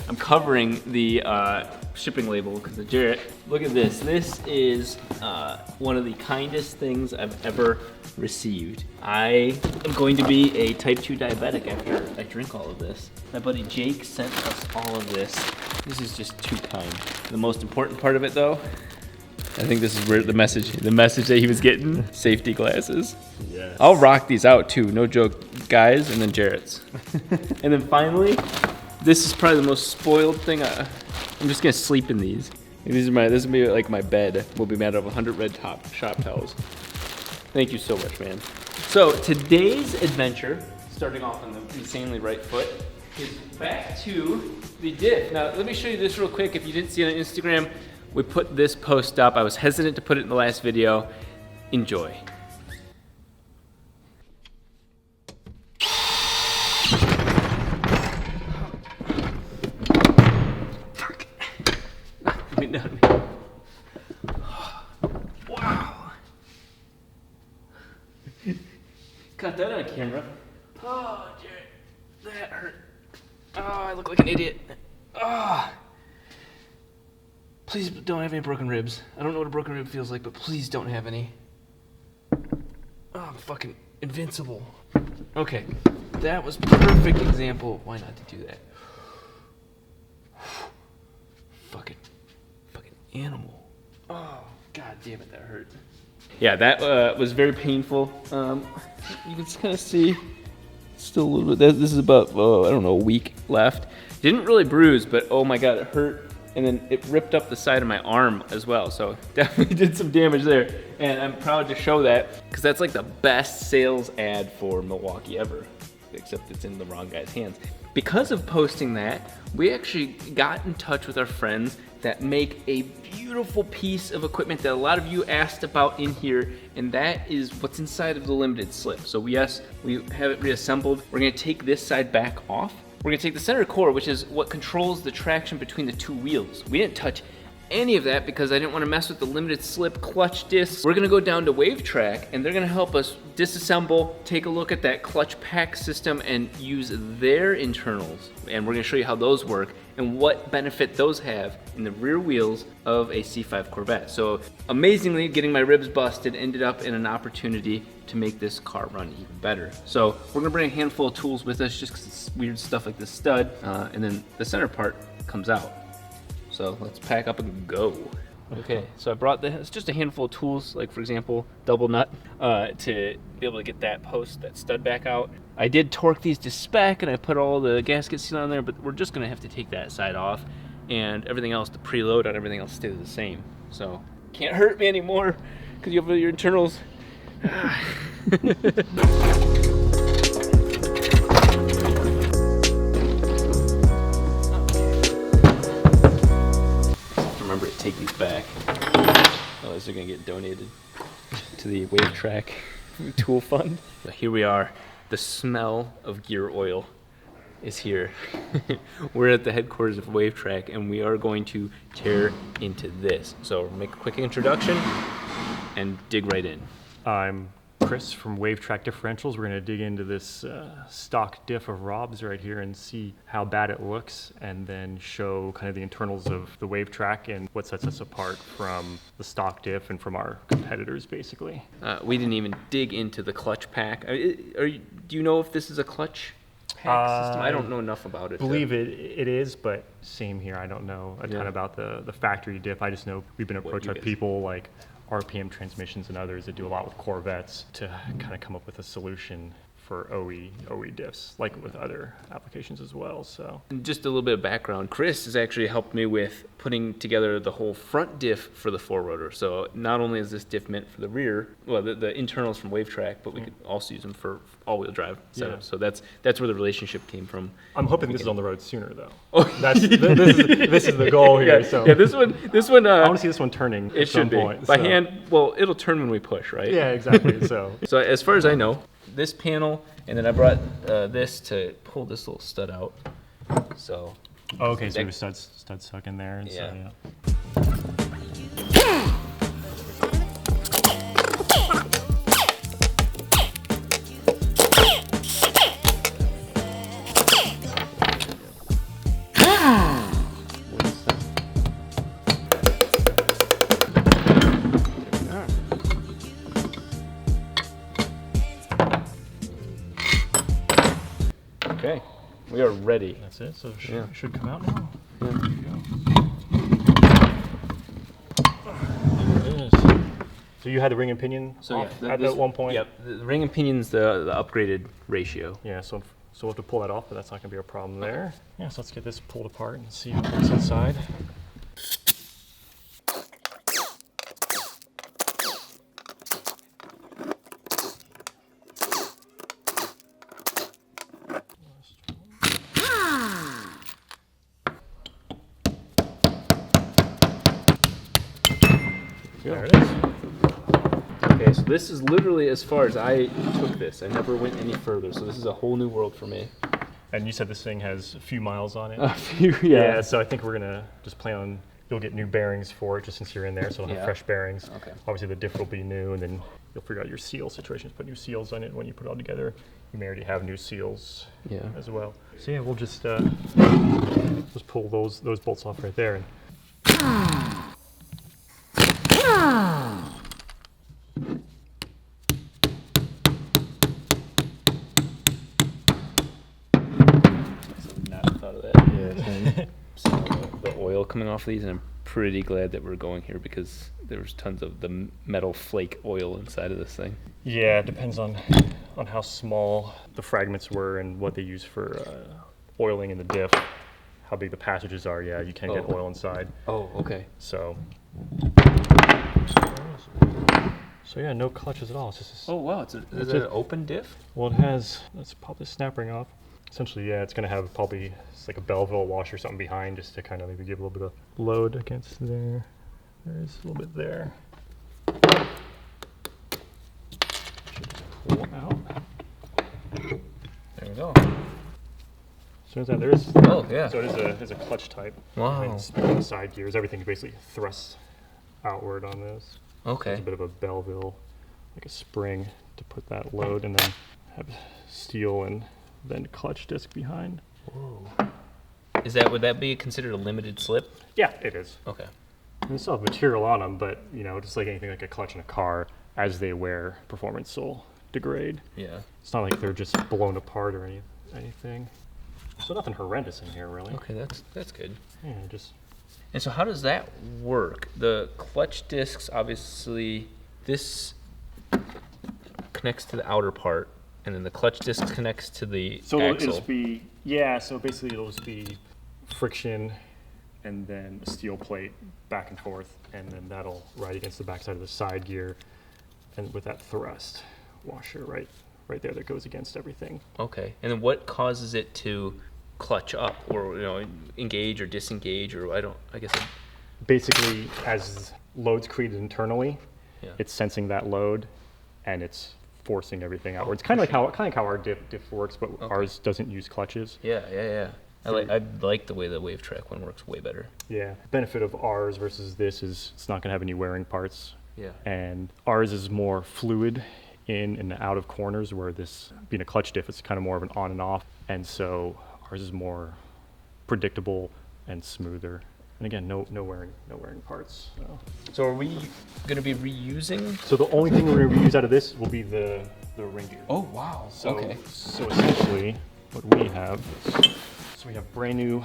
I'm covering the shipping label because of Jarrett. Look at this. This is one of the kindest things I've ever received. I am going to be a type 2 diabetic after I drink all of this. My buddy Jake sent us all of this. This is just too kind. The most important part of it though, I think this is where the message that he was getting, safety glasses. Yes. I'll rock these out too, no joke, guys, and then Jarrett's. And then finally, this is probably the most spoiled thing. I'm just gonna sleep in these. This will be like my bed. Will be made out of 100 red top shop towels. Thank you so much, man. So today's adventure, starting off on the insanely right foot, is back to the diff. Now let me show you this real quick. If you didn't see it on Instagram, we put this post up. I was hesitant to put it in the last video. Enjoy. Wow. Got that on camera. Oh, Jarrett, that hurt. Oh, I look like an idiot. Oh. Please don't have any broken ribs. I don't know what a broken rib feels like, but please don't have any. Oh, I'm fucking invincible. Okay, that was perfect example of why not to do that. Fucking animal. Oh, god damn it, that hurt. Yeah, that was very painful. You can kind of see still a little bit. This is about, I don't know, a week left. Didn't really bruise, but oh my god, it hurt. And then it ripped up the side of my arm as well. So definitely did some damage there. And I'm proud to show that because that's like the best sales ad for Milwaukee ever, except it's in the wrong guy's hands. Because of posting that, we actually got in touch with our friends that make a beautiful piece of equipment that a lot of you asked about in here, and that is what's inside of the limited slip. So yes, we have it reassembled. We're gonna take this side back off. We're gonna take the center core, which is what controls the traction between the two wheels. We didn't touch any of that because I didn't want to mess with the limited slip clutch discs. We're gonna go down to Wavetrac and they're gonna help us disassemble, take a look at that clutch pack system and use their internals. And we're gonna show you how those work and what benefit those have in the rear wheels of a C5 Corvette. So amazingly, getting my ribs busted ended up in an opportunity to make this car run even better. So we're gonna bring a handful of tools with us just because it's weird stuff like this stud, and then the center part comes out. So let's pack up and go. Okay, so I brought it's just a handful of tools, like for example, double nut, to be able to get that stud back out. I did torque these to spec and I put all the gasket seal on there, but we're just gonna have to take that side off and everything else, the preload on everything else stays the same. So can't hurt me anymore because you have your internals. Remember to take these back. Otherwise they're gonna get donated to the Wavetrac tool fund. But here we are. The smell of gear oil is here. We're at the headquarters of Wavetrac and we are going to tear into this. So make a quick introduction and dig right in. I'm Chris from Wavetrac Differentials. We're going to dig into this stock diff of Rob's right here and see how bad it looks and then show kind of the internals of the Wavetrac and what sets us apart from the stock diff and from our competitors basically. We didn't even dig into the clutch pack. Do you know if this is a clutch pack system? I don't know enough about it. I believe it is, but same here. I don't know a ton about the factory diff. I just know we've been approached by people like RPM Transmissions and others that do a lot with Corvettes to kind of come up with a solution for OE diffs, like with other applications as well. So just a little bit of background. Chris has actually helped me with putting together the whole front diff for the four rotor. So not only is this diff meant for the rear, well, the internals from Wavetrac, but we could also use them for all-wheel drive setup. Yeah. So that's where the relationship came from. I'm hoping this is on the road sooner, though. Oh, this is the goal here. Yeah, yeah. This one. I want to see this one turning at some point. By hand. Well, it'll turn when we push, right? Yeah, exactly. So as far as I know, this panel, and then I brought this to pull this little stud out. So. Oh, okay, so the stud stuck in there. And yeah. So, yeah. ready. That's it. So it should come out now. Yeah. There you go. There it is. So you had the ring and pinion off at that one point? Yep, the ring and pinion's the upgraded ratio. Yeah, so we'll have to pull that off, but that's not going to be a problem there. Yeah, so let's get this pulled apart and see what's inside. There it is. Okay, so this is literally as far as I took this. I never went any further, so this is a whole new world for me. And you said this thing has a few miles on it? A few, Yeah, so I think we're going to just plan on, you'll get new bearings for it just since you're in there, so it'll have fresh bearings. Okay. Obviously the diff will be new, and then you'll figure out your seal situations, put new seals on it when you put it all together. You may already have new seals as well. So yeah, we'll just pull those bolts off right there. Not thought of that. Yeah. So the oil coming off these, and I'm pretty glad that we're going here because there was tons of the metal flake oil inside of this thing. Yeah, it depends on how small the fragments were and what they use for oiling in the diff. How big the passages are, yeah, you can get oil inside. Oh, okay. So yeah, no clutches at all. It's just Oh wow, is it an open diff? Well, it has, let's pop this snap ring off. Essentially, yeah, it's going to have probably it's like a Belleville washer or something behind just to kind of maybe give a little bit of load against there. There's a little bit there. Should pull out. There we go. So that there is. Oh yeah. So it is a clutch type. Wow. And the side gears, everything basically thrusts outward on this. Okay. There's a bit of a Belleville, like a spring to put that load, and then have steel and then clutch disc behind. Whoa. Would that be considered a limited slip? Yeah, it is. Okay. They still have material on them, but you know, just like anything like a clutch in a car, as they wear, performance will degrade. Yeah. It's not like they're just blown apart or anything. So nothing horrendous in here, really. Okay, that's good. Yeah, just. And so how does that work? The clutch discs, obviously, this connects to the outer part, and then the clutch disc connects to the So axle. it'll just be, yeah, so basically it'll just be friction and then a steel plate back and forth, and then that'll ride against the backside of the side gear, and with that thrust washer right there that goes against everything. Okay. And then what causes it to clutch up, or engage or disengage, or I guess. Basically, as loads created internally, it's sensing that load, and it's forcing everything outwards. Kind of like how our diff works, but ours doesn't use clutches. Yeah. I like the way the Wavetrac one works way better. Yeah. Benefit of ours versus this is it's not going to have any wearing parts. Yeah. And ours is more fluid in and out of corners, where this being a clutch diff, it's kind of more of an on and off. And so ours is more predictable and smoother. And again, no wearing parts. So are we going to be reusing? So the only thing we're going to reuse out of this will be the ring gear. Oh wow. So, okay. So essentially, what we have, we have brand new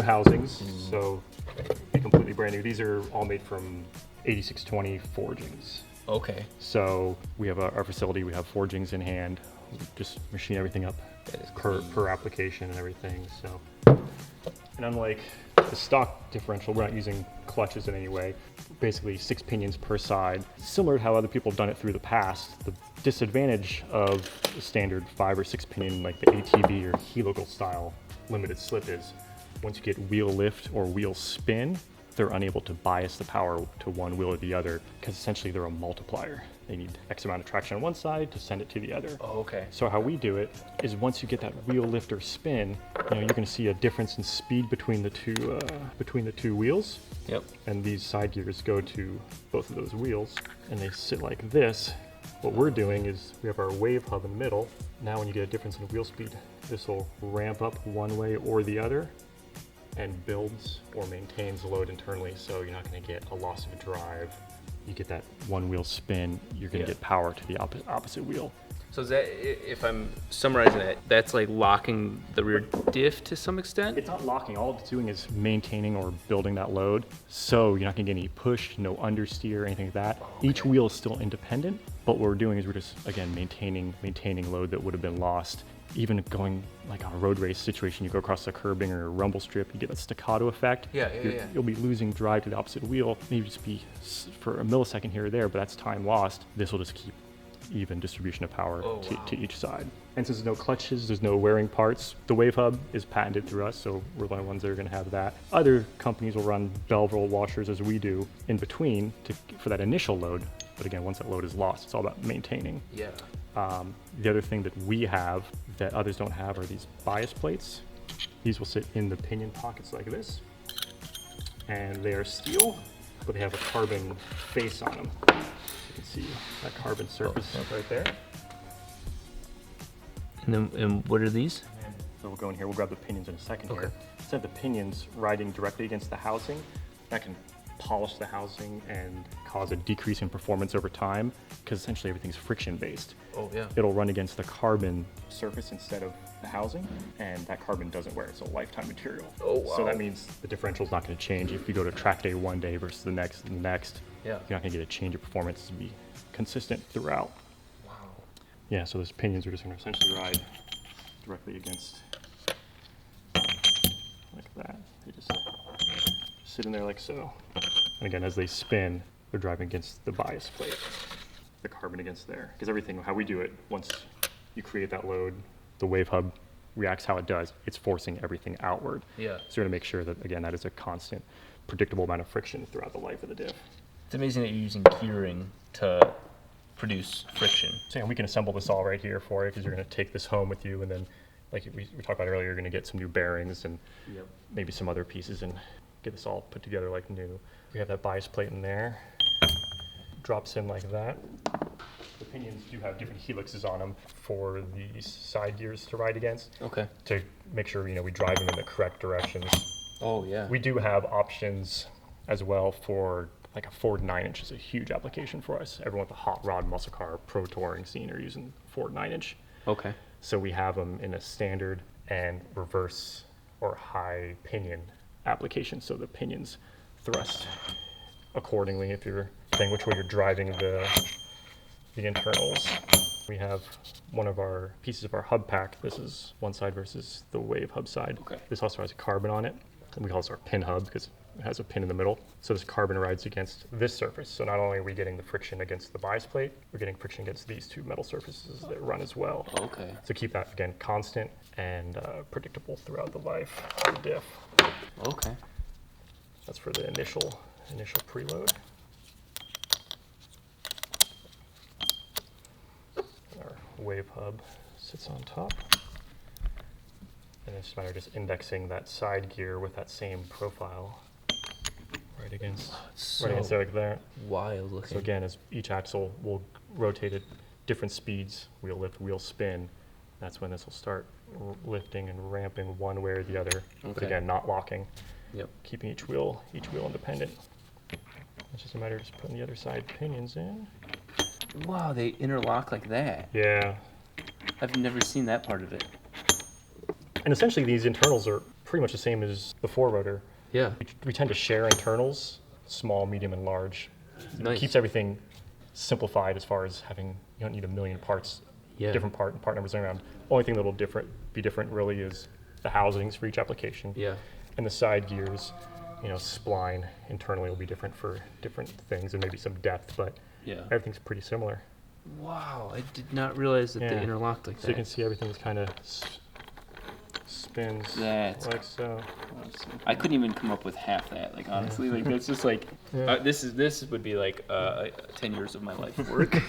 housings. So completely brand new. These are all made from 8620 forgings. Okay. So we have our facility. We have forgings in hand. We just machine everything up per application and everything. So, and unlike the stock differential, we're not using clutches in any way. Basically 6 pinions per side. Similar to how other people have done it through the past. The disadvantage of the standard 5 or 6 pinion, like the ATV or helical style limited slip, is once you get wheel lift or wheel spin, they're unable to bias the power to one wheel or the other, because essentially they're a multiplier. They need X amount of traction on one side to send it to the other. Oh, okay. So how we do it is once you get that wheel lift or spin, you're going to see a difference in speed between the two wheels. Yep. And these side gears go to both of those wheels, and they sit like this. What we're doing is we have our wave hub in the middle. Now when you get a difference in wheel speed, this will ramp up one way or the other, and builds or maintains load internally, so you're not going to get a loss of drive. You get that one wheel spin, you're going to get power to the opposite wheel. So is that, if I'm summarizing that, that's like locking the rear diff to some extent? It's not locking. All it's doing is maintaining or building that load. So you're not gonna get any push, no understeer, anything like that. Okay. Each wheel is still independent, but what we're doing is we're just, again, maintaining load that would have been lost. Even going like on a road race situation, you go across a curbing or a rumble strip, you get that staccato effect. You'll be losing drive to the opposite wheel, maybe just be for a millisecond here or there, but that's time lost. This will just keep even distribution of power to each side. And since there's no clutches, there's no wearing parts, the wave hub is patented through us, so we're the only ones that are gonna have that. Other companies will run valve roll washers as we do in between for that initial load. But again, once that load is lost, it's all about maintaining. Yeah. The other thing that we have that others don't have are these bias plates. These will sit in the pinion pockets like this. And they are steel, but they have a carbon face on them. You can see that carbon surface right there. And what are these? So we'll go in here, we'll grab the pinions in a second here. Instead of the pinions riding directly against the housing, that can polish the housing and cause a decrease in performance over time, because essentially everything's friction based. Oh yeah. It'll run against the carbon surface instead of the housing, and that carbon doesn't wear. It's a lifetime material. Oh wow. So that means the differential's not going to change if you go to track day one day versus the next and the next. Yeah. You're not going to get a change of performance to be consistent throughout. Wow. Yeah, so those pinions are just going to essentially ride directly against, like that. They just sit in there like so. And again, as they spin, they're driving against the bias plate, the carbon against there. Because everything, how we do it, once you create that load, the wave hub reacts how it does. It's forcing everything outward. Yeah. So we're going to make sure that, again, that is a constant, predictable amount of friction throughout the life of the diff. It's amazing that you're using gearing to produce friction. So yeah, we can assemble this all right here for you, because you're going to take this home with you, and then, like we talked about earlier, you're going to get some new bearings and maybe some other pieces and get this all put together like new. We have that bias plate in there. Drops in like that. The pinions do have different helixes on them for the side gears to ride against. Okay. To make sure, we drive them in the correct directions. Oh yeah. We do have options as well for like a Ford 9-inch is a huge application for us. Everyone with a hot rod muscle car pro touring scene are using Ford 9-inch. Okay. So we have them in a standard and reverse or high pinion application. So the pinions thrust accordingly if you're saying which way you're driving the internals. We have one of our pieces of our hub pack. This is one side versus the wave hub side. Okay. This also has a carbon on it. And we call this our pin hub because it has a pin in the middle. So this carbon rides against this surface. So not only are we getting the friction against the bias plate, we're getting friction against these two metal surfaces that run as well. Okay. So keep that, again, constant and predictable throughout the life of the diff. Okay. That's for the initial preload. Our wave hub sits on top. And it's just a matter of just indexing that side gear with that same profile right against there like that. Wild looking. So again, as each axle will rotate at different speeds, wheel lift, wheel spin, that's when this will start lifting and ramping one way or the other. Okay. But again, not locking. Yep. Keeping each wheel independent. It's just a matter of just putting the other side pinions in. Wow, they interlock like that. Yeah. I've never seen that part of it. And essentially these internals are pretty much the same as the four-rotor. Yeah. We tend to share internals, small, medium, and large. Nice. It keeps everything simplified as far as having, you don't need a million parts, different part numbers around. Only thing that'll be different really is the housings for each application. Yeah. And the side gears, spline internally will be different for different things and maybe some depth, but everything's pretty similar. Wow, I did not realize that they interlocked like that. So you can see everything's kind of spins like so. I couldn't even come up with half that. Like honestly, like that's just like this would be like 10 years of my life of work.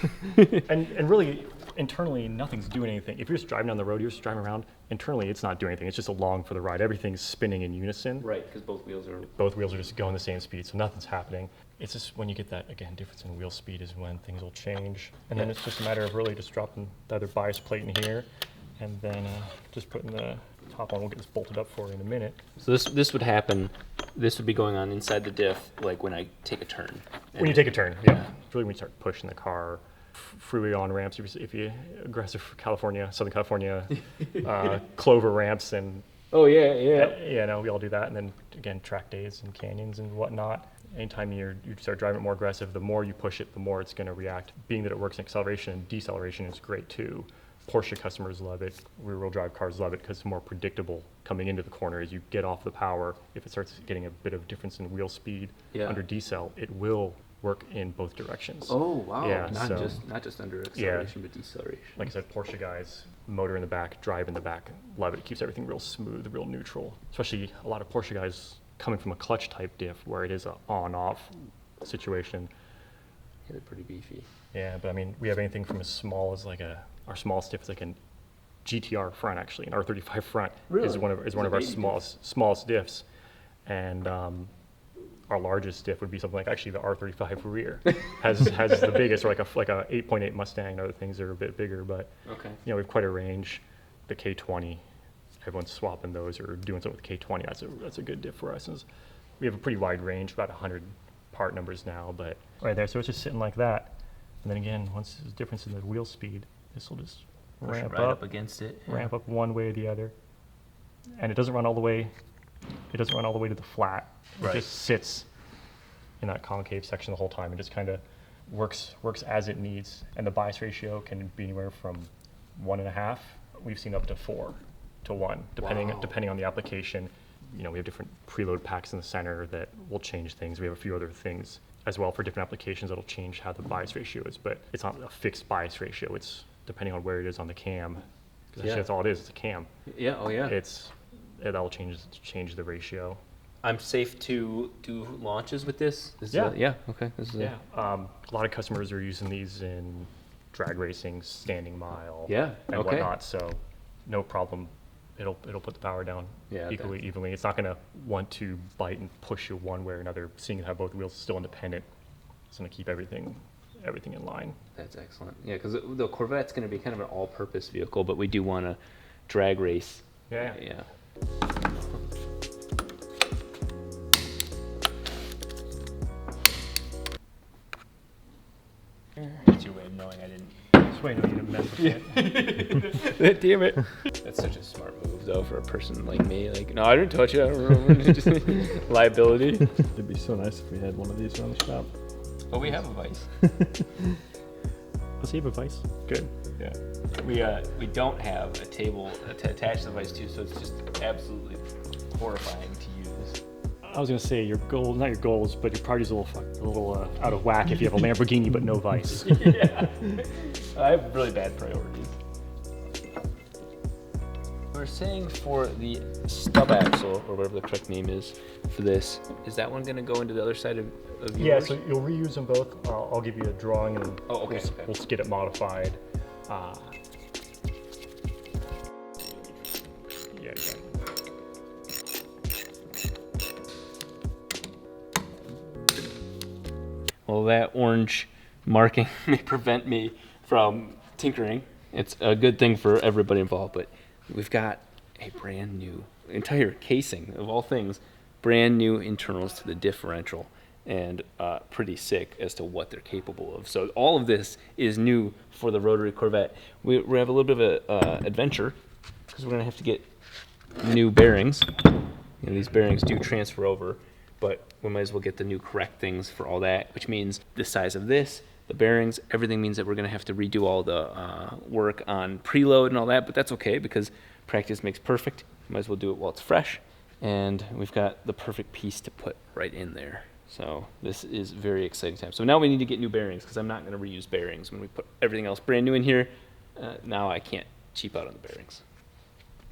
and really internally nothing's doing anything. If you're just driving down the road, you're just driving around. Internally, it's not doing anything. It's just along for the ride. Everything's spinning in unison. Right, because both wheels are just going the same speed, so nothing's happening. It's just when you get that, again, difference in wheel speed is when things will change. And then it's just a matter of really just dropping the other bias plate in here, and then just putting the top on. We'll get this bolted up for you in a minute. So this would happen. This would be going on inside the diff, like when I take a turn. When you take a turn, yeah. It's really when you start pushing the car freeway on ramps, if you aggressive California, Southern California, clover ramps, and Oh yeah. you know, we all do that. And then again, track days and canyons and whatnot. Anytime you start driving it more aggressive, the more you push it, the more it's going to react. Being that it works in acceleration and deceleration is great too. Porsche customers love it. Rear-wheel drive cars love it because it's more predictable coming into the corner. As you get off the power, if it starts getting a bit of difference in wheel speed under decel, it will work in both directions. Oh wow! Yeah, not just under acceleration, but deceleration. Like I said, Porsche guys, motor in the back, drive in the back, love it. It keeps everything real smooth, real neutral. Especially a lot of Porsche guys coming from a clutch type diff where it is an on-off situation. Yeah, they're pretty beefy. Yeah, but I mean, we have anything from as small as like our smallest diff is like a GTR front, actually, an R35 front is one of our smallest diffs, and our largest diff would be something like actually the R35 rear has the biggest, or like a 8.8 Mustang and other things that are a bit bigger, but you know, we have quite a range. The K20, everyone's swapping those or doing something with the K20. That's a good diff for us. We have a pretty wide range, about 100 part numbers now, but right there, so it's just sitting like that. And then again, once there's a difference in the wheel speed, this will just ramp up against it, ramp up one way or the other, and it doesn't run all the way. It doesn't run all the way to the flat. It just sits in that concave section the whole time. It just kind of works as it needs, and the bias ratio can be anywhere from 1.5. We've seen up to 4 to 1, depending on the application. You know, we have different preload packs in the center that will change things. We have a few other things as well for different applications that'll change how the bias ratio is, but it's not a fixed bias ratio. It's depending on where it is on the cam, because actually that's all it is. It's a cam. Yeah. Oh yeah. That'll change the ratio. I'm safe to do launches with this. Okay. A lot of customers are using these in drag racing, standing mile, and whatnot. So no problem. It'll put the power down evenly. It's not going to want to bite and push you one way or another. Seeing how both wheels are still independent, it's going to keep everything in line. That's excellent. Yeah, because the Corvette's going to be kind of an all-purpose vehicle, but we do want to drag race. Yeah. That's your way of knowing I didn't. Just waiting on you to mess with it. Damn it. That's such a smart move, though, for a person like me. Like, no, I didn't touch it. I don't remember. Just liability. It'd be so nice if we had one of these around the shop. But we have a vice. Does he have a vice? Good. Yeah. We don't have a table to attach the vice to, so it's just absolutely horrifying to use. I was gonna say not your goals, but your party's a little out of whack if you have a Lamborghini but no vice. Yeah. I have really bad priorities. We're saying for the stub axle, or whatever the correct name is for this, is that one going to go into the other side of yours? Yeah, so you'll reuse them both. I'll give you a drawing and we'll get it modified. Well, that orange marking may prevent me from tinkering. It's a good thing for everybody involved, but we've got a brand new entire casing, of all things, brand new internals to the differential, and pretty sick as to what they're capable of. So all of this is new for the Rotary Corvette. We have a little bit of an adventure, because we're going to have to get new bearings. You know, these bearings do transfer over, but we might as well get the new correct things for all that, which means the size of this, the bearings, everything means that we're going to have to redo all the work on preload and all that, but that's okay because practice makes perfect. Might as well do it while it's fresh, and we've got the perfect piece to put right in there. So this is very exciting time. So now we need to get new bearings because I'm not going to reuse bearings when we put everything else brand new in here. Now I can't cheap out on the bearings.